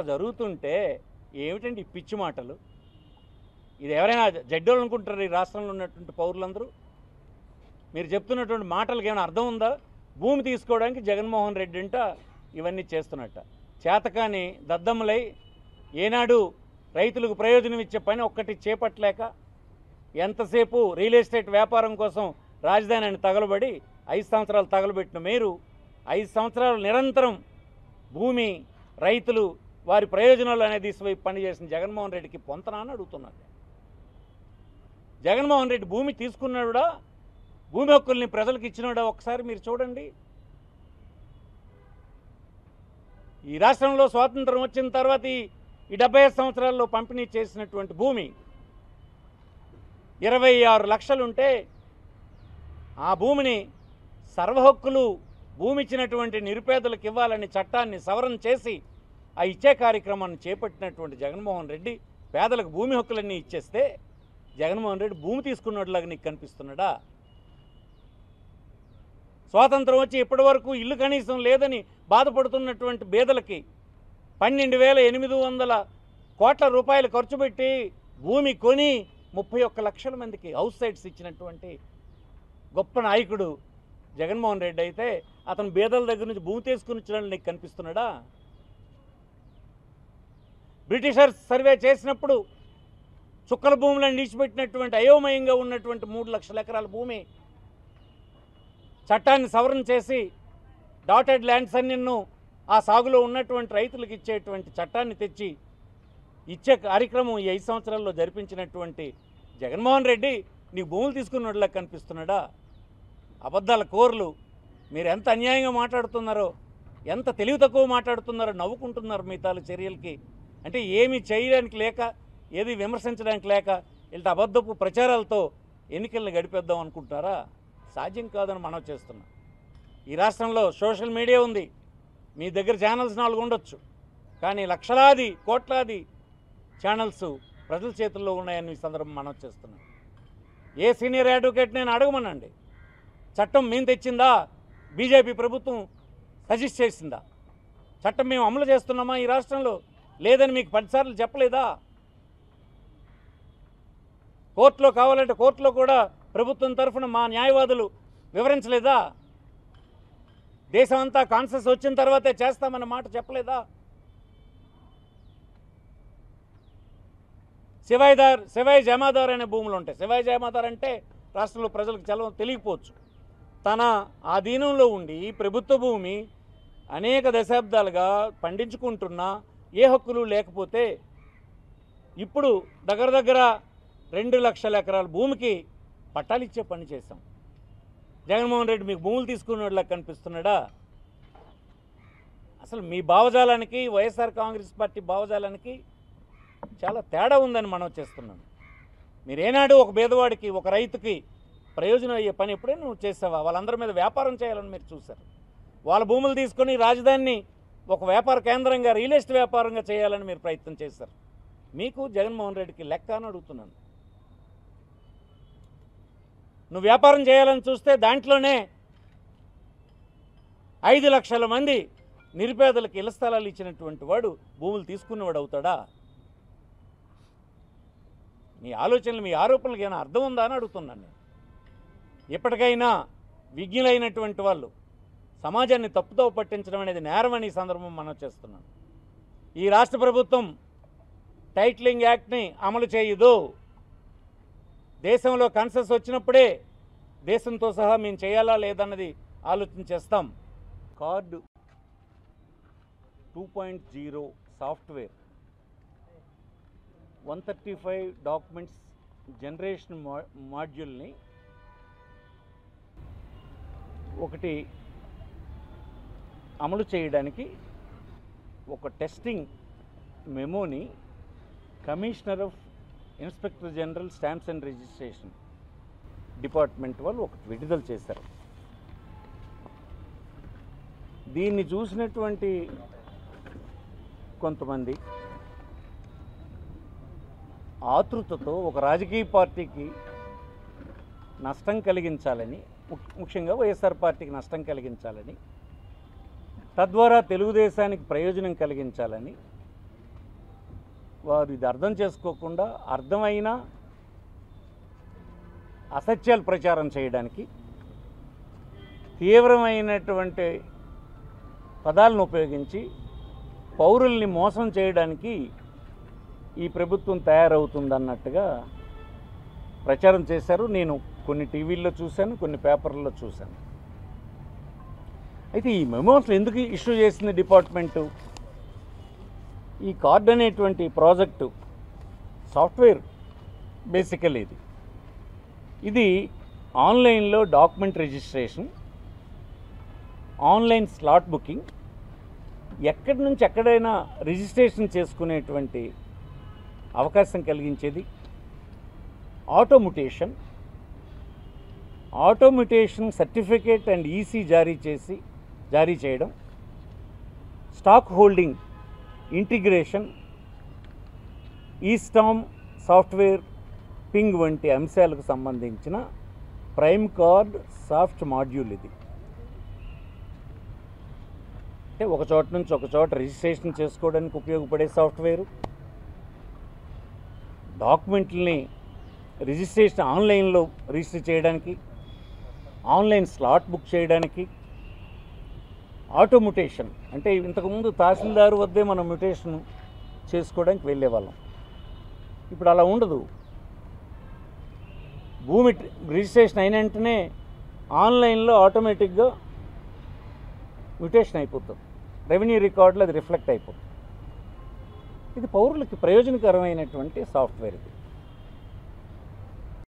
జరుగుతుంటే ఏమిటండి ఈ పిచ్చి మాటలు? ఇది ఎవరైనా జడ్డోళ్ళు అనుకుంటారు ఈ రాష్ట్రంలో ఉన్నటువంటి పౌరులందరూ? మీరు చెప్తున్నటువంటి మాటలకు ఏమైనా అర్థం ఉందా? భూమి తీసుకోవడానికి జగన్మోహన్ రెడ్డి అంట ఇవన్నీ చేస్తున్నట్ట. చేతకాని దద్దమ్మలై ఏనాడు రైతులకు ప్రయోజనం ఇచ్చే పని ఒక్కటి చేపట్టలేక ఎంతసేపు రియల్ ఎస్టేట్ వ్యాపారం కోసం రాజధానిని తగలబడి 5 సంవత్సరాలు తగలబెట్టిన మీరు 5 సంవత్సరాలు నిరంతరం భూమి రైతులు వారి ప్రయోజనాలు అనేది వైపు పనిచేసిన జగన్మోహన్ రెడ్డికి పొంతనా అని అడుగుతున్నాడు. జగన్మోహన్ రెడ్డి భూమి తీసుకున్నాడా, భూమి హక్కుల్ని ప్రజలకు ఇచ్చినాడా ఒకసారి మీరు చూడండి. ఈ రాష్ట్రంలో స్వాతంత్రం వచ్చిన తర్వాత ఈ 75 సంవత్సరాల్లో పంపిణీ చేసినటువంటి భూమి 26 లక్షలుంటే ఆ భూమిని సర్వహక్కులు భూమి ఇచ్చినటువంటి నిరుపేదలకు ఇవ్వాలని చట్టాన్ని సవరణ చేసి ఆ ఇచ్చే కార్యక్రమాన్ని చేపట్టినటువంటి జగన్మోహన్ రెడ్డి పేదలకు భూమి హక్కులన్నీ ఇచ్చేస్తే జగన్మోహన్ రెడ్డి భూమి తీసుకున్నట్లాగా నీకు కనిపిస్తున్నాడా? స్వాతంత్రం వచ్చి ఇప్పటి వరకు ఇల్లు కనీసం లేదని బాధపడుతున్నటువంటి పేదలకి 12,800 కోట్ల రూపాయలు ఖర్చు పెట్టి భూమి కొని 31 లక్షల మందికి హౌస్ సైట్స్ ఇచ్చినటువంటి గొప్ప నాయకుడు జగన్మోహన్ రెడ్డి అయితే అతను పేదల దగ్గర నుంచి భూమి తీసుకుని ఇచ్చినట్లు నీకు కనిపిస్తున్నాడా? బ్రిటిషర్స్ సర్వే చేసినప్పుడు చుక్కల భూములను నిలిచిపెట్టినటువంటి అయోమయంగా ఉన్నటువంటి 3 లక్షల ఎకరాల భూమి చట్టాన్ని సవరణ చేసి డాటెడ్ ల్యాండ్స్ అన్నిన్ను ఆ సాగులో ఉన్నటువంటి రైతులకు ఇచ్చేటువంటి చట్టాన్ని తెచ్చి ఇచ్చే కార్యక్రమం ఈ 5 సంవత్సరాల్లో జరిపించినటువంటి జగన్మోహన్ రెడ్డి నీకు భూములు తీసుకున్నట్లా కనిపిస్తున్నాడా? అబద్ధాల కోర్లు మీరు ఎంత అన్యాయంగా మాట్లాడుతున్నారో, ఎంత తెలివి తక్కువ మాట్లాడుతున్నారో నవ్వుకుంటున్నారు మీ తాలూ చర్యలకి. అంటే ఏమీ చేయడానికి లేక, ఏది విమర్శించడానికి లేక ఇలా అబద్ధపు ప్రచారాలతో ఎన్నికలను గడిపేద్దాం అనుకుంటున్నారా? సాధ్యం కాదని మనం చేస్తున్నాం. ఈ రాష్ట్రంలో సోషల్ మీడియా ఉంది, మీ దగ్గర ఛానల్స్ 4 ఉండొచ్చు, కానీ లక్షలాది కోట్లాది ఛానల్స్ ప్రజల చేతుల్లో ఉన్నాయని ఈ సందర్భం మనం చేస్తున్నాం. ఏ సీనియర్ అడ్వకేట్ నేను అడగమనండి, చట్టం మేము తెచ్చిందా, బీజేపీ ప్రభుత్వం సజెస్ట్ చేసిందా? చట్టం మేము అమలు చేస్తున్నామా ఈ రాష్ట్రంలో? లేదని మీకు 10 సార్లు చెప్పలేదా? కోర్టులో కావాలంటే కోర్టులో కూడా ప్రభుత్వం తరఫున మా న్యాయవాదులు వివరించలేదా? దేశం అంతా కాన్సెస్ వచ్చిన తర్వాతే చేస్తామన్న మాట చెప్పలేదా? శివాయి జమాదార్ అనే భూములు ఉంటాయి. శివాయి జమాదార్ అంటే రాష్ట్రంలో ప్రజలకు చాలా తెలియకపోవచ్చు. తన ఆధీనంలో ఉండి ప్రభుత్వ భూమి అనేక దశాబ్దాలుగా పండించుకుంటున్నా ఏ హక్కులు లేకపోతే ఇప్పుడు దగ్గర 2 లక్షల ఎకరాల భూమికి పట్టాలు ఇచ్చే పని చేశాం. జగన్మోహన్ రెడ్డి మీకు భూములు తీసుకున్నట్లా కనిపిస్తున్నాడా? అసలు మీ భావజాలానికి వైఎస్ఆర్ కాంగ్రెస్ పార్టీ భావజాలానికి చాలా తేడా ఉందని మనం చేస్తున్నాం. మీరేనాడు ఒక పేదవాడికి, ఒక రైతుకి ప్రయోజనం అయ్యే పని ఎప్పుడైనా నువ్వు చేసావా? వాళ్ళందరి మీద వ్యాపారం చేయాలని మీరు చూశారు. వాళ్ళ భూములు తీసుకొని రాజధానిని ఒక వ్యాపార కేంద్రంగా, రియల్ ఎస్టేట్ వ్యాపారంగా చేయాలని మీరు ప్రయత్నం చేశారు. మీకు జగన్మోహన్ రెడ్డికి లెక్క అని అడుగుతున్నాను. నువ్వు వ్యాపారం చేయాలని చూస్తే దాంట్లోనే 5 లక్షల మంది నిరుపేదలకు ఇళ్ల స్థలాలు ఇచ్చినటువంటి వాడు భూములు తీసుకున్నవాడు అవుతాడా? మీ ఆలోచనలు, మీ ఆరోపణలకు ఏమైనా అర్థం ఉందా అని అడుగుతున్నాను నేను. ఎప్పటికైనా విజ్ఞులైనటువంటి వాళ్ళు సమాజాన్ని తప్పుతో పట్టించడం అనేది నేరమని ఈ సందర్భం మనం చేస్తున్నాం. ఈ రాష్ట్ర ప్రభుత్వం టైటిలింగ్ యాక్ట్ని అమలు చేయదు. దేశంలో కన్సెస్ వచ్చినప్పుడే దేశంతో సహా మేము చేయాలా లేదన్నది ఆలోచన చేస్తాం. కార్డు 2.0 సాఫ్ట్వేర్ 135 డాక్యుమెంట్స్ జనరేషన్ మాడ్యూల్ని ఒకటి అమలు చేయడానికి ఒక టెస్టింగ్ మెమోని commissioner of inspector general stamps and registration department వాళ్ళు ఒకటి విడుదల చేశారు. దీన్ని చూసినటువంటి కొంతమంది ఆతృతతో ఒక రాజకీయ పార్టీకి నష్టం కలిగించాలని, ముఖ్యంగా వైఎస్ఆర్ పార్టీకి నష్టం కలిగించాలని, తద్వారా తెలుగుదేశానికి ప్రయోజనం కలిగించాలని వారు ఇది అర్థం చేసుకోకుండా అర్థమైన అసత్యాలు ప్రచారం చేయడానికి తీవ్రమైనటువంటి పదాలను ఉపయోగించి పౌరుల్ని మోసం చేయడానికి ఈ ప్రభుత్వం తయారవుతుందన్నట్టుగా ప్రచారం చేశారు. నేను కొన్ని టీవీల్లో చూశాను, కొన్ని పేపర్లలో చూశాను. అయితే ఈ మెమోస్ ఎందుకు ఇష్యూ చేసింది డిపార్ట్మెంటు? ఈ కార్డ్ అనేటువంటి ప్రాజెక్టు సాఫ్ట్వేర్ బేసికల్ ఇది ఆన్లైన్లో document registration, online slot booking, ఎక్కడి నుంచి ఎక్కడైనా రిజిస్ట్రేషన్ చేసుకునేటువంటి అవకాశం కలిగించేది. ఆటోమ్యుటేషన్ సర్టిఫికేట్ అండ్ ఈసీ జారీ చేయడం, stock holding integration, ఈస్టామ్ software ping వంటి అంశాలకు సంబంధించిన ప్రైమ్ కార్డ్ సాఫ్ట్ మాడ్యూల్ ఇది. అంటే ఒక చోట నుంచి ఒక చోట రిజిస్ట్రేషన్ చేసుకోవడానికి ఉపయోగపడే సాఫ్ట్వేరు, డాక్యుమెంట్లని రిజిస్ట్రేషన్ ఆన్లైన్లో రిజిస్టర్ చేయడానికి, ఆన్లైన్ స్లాట్ బుక్ చేయడానికి, ఆటోమ్యుటేషన్ అంటే ఇంతకుముందు తహసీల్దారు వద్దే మనం మ్యుటేషన్ చేసుకోవడానికి వెళ్ళేవాళ్ళం. ఇప్పుడు అలా ఉండదు. భూమి రిజిస్ట్రేషన్ అయిన వెంటనే ఆన్లైన్లో ఆటోమేటిక్గా మ్యుటేషన్ అయిపోతుంది, రెవెన్యూ రికార్డులో అది రిఫ్లెక్ట్ అయిపోతుంది. ఇది పౌరులకి ప్రయోజనకరమైనటువంటి సాఫ్ట్వేర్ ఇది.